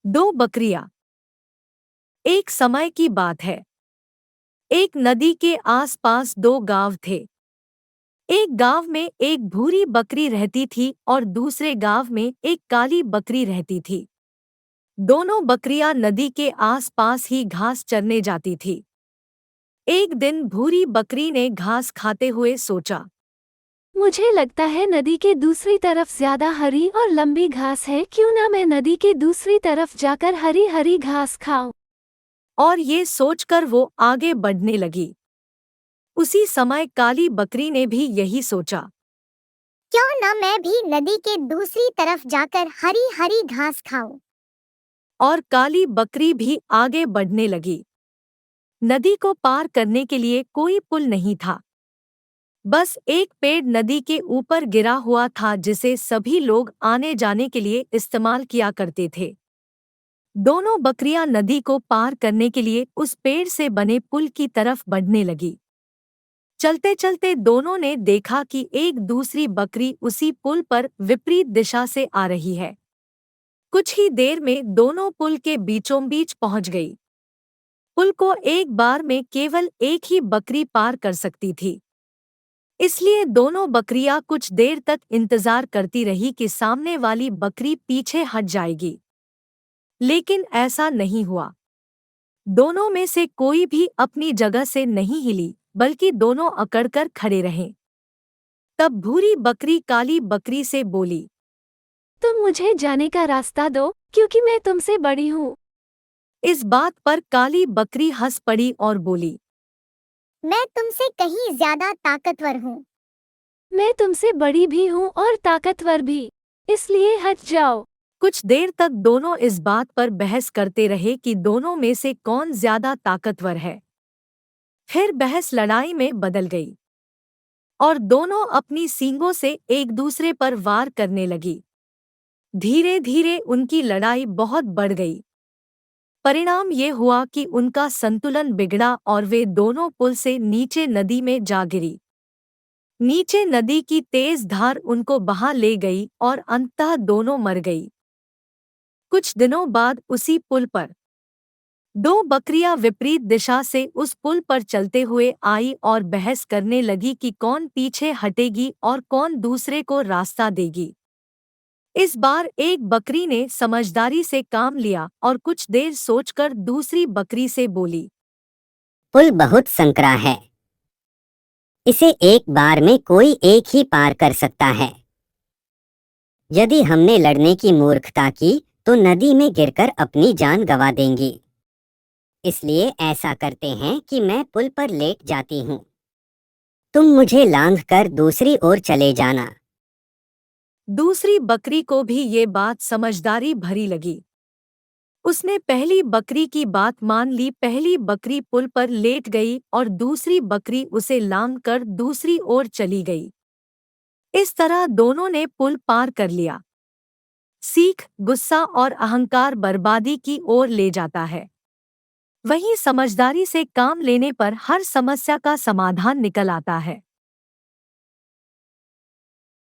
दो बकरियां। एक समय की बात है। एक नदी के आसपास दो गांव थे। एक गांव में एक भूरी बकरी रहती थी और दूसरे गांव में एक काली बकरी रहती थी। दोनों बकरियां नदी के आसपास ही घास चरने जाती थी। एक दिन भूरी बकरी ने घास खाते हुए सोचा, मुझे लगता है नदी के दूसरी तरफ ज्यादा हरी और लंबी घास है। क्यों ना मैं नदी के दूसरी तरफ जाकर हरी हरी घास खाऊं। और ये सोचकर वो आगे बढ़ने लगी। उसी समय काली बकरी ने भी यही सोचा। क्यों न मैं भी नदी के दूसरी तरफ जाकर हरी हरी घास खाऊं। और काली बकरी भी आगे बढ़ने लगी। नदी को पार करने के लिए कोई पुल नहीं था। बस एक पेड़ नदी के ऊपर गिरा हुआ था जिसे सभी लोग आने जाने के लिए इस्तेमाल किया करते थे। दोनों बकरियां नदी को पार करने के लिए उस पेड़ से बने पुल की तरफ बढ़ने लगी। चलते चलते दोनों ने देखा कि एक दूसरी बकरी उसी पुल पर विपरीत दिशा से आ रही है। कुछ ही देर में दोनों पुल के बीचों बीच पहुंच गई। पुल को एक बार में केवल एक ही बकरी पार कर सकती थी। इसलिए दोनों बकरियां कुछ देर तक इंतजार करती रही कि सामने वाली बकरी पीछे हट जाएगी। लेकिन ऐसा नहीं हुआ। दोनों में से कोई भी अपनी जगह से नहीं हिली, बल्कि दोनों अकड़कर खड़े रहे। तब भूरी बकरी काली बकरी से बोली, तुम मुझे जाने का रास्ता दो, क्योंकि मैं तुमसे बड़ी हूँ। इस बात पर काली बकरी हंस पड़ी और बोली, मैं तुमसे कहीं ज्यादा ताकतवर हूँ। मैं तुमसे बड़ी भी हूँ और ताकतवर भी, इसलिए हट जाओ। कुछ देर तक दोनों इस बात पर बहस करते रहे कि दोनों में से कौन ज्यादा ताकतवर है। फिर बहस लड़ाई में बदल गई और दोनों अपनी सींगों से एक दूसरे पर वार करने लगी। धीरे धीरे उनकी लड़ाई बहुत बढ़ गई। परिणाम ये हुआ कि उनका संतुलन बिगड़ा और वे दोनों पुल से नीचे नदी में जा गिरी। नीचे नदी की तेज धार उनको बहा ले गई और अंततः दोनों मर गई। कुछ दिनों बाद उसी पुल पर दो बकरियां विपरीत दिशा से उस पुल पर चलते हुए आई और बहस करने लगी कि कौन पीछे हटेगी और कौन दूसरे को रास्ता देगी। इस बार एक बकरी ने समझदारी से काम लिया और कुछ देर सोचकर दूसरी बकरी से बोली, पुल बहुत संकरा है। इसे एक बार में कोई एक ही पार कर सकता है। यदि हमने लड़ने की मूर्खता की तो नदी में गिरकर अपनी जान गंवा देंगी। इसलिए ऐसा करते हैं कि मैं पुल पर लेट जाती हूँ। तुम मुझे लांघ कर दूसरी ओर चले जाना। दूसरी बकरी को भी ये बात समझदारी भरी लगी। उसने पहली बकरी की बात मान ली। पहली बकरी पुल पर लेट गई और दूसरी बकरी उसे लांघ कर दूसरी ओर चली गई। इस तरह दोनों ने पुल पार कर लिया। सीख, गुस्सा और अहंकार बर्बादी की ओर ले जाता है। वहीं समझदारी से काम लेने पर हर समस्या का समाधान निकल आता है।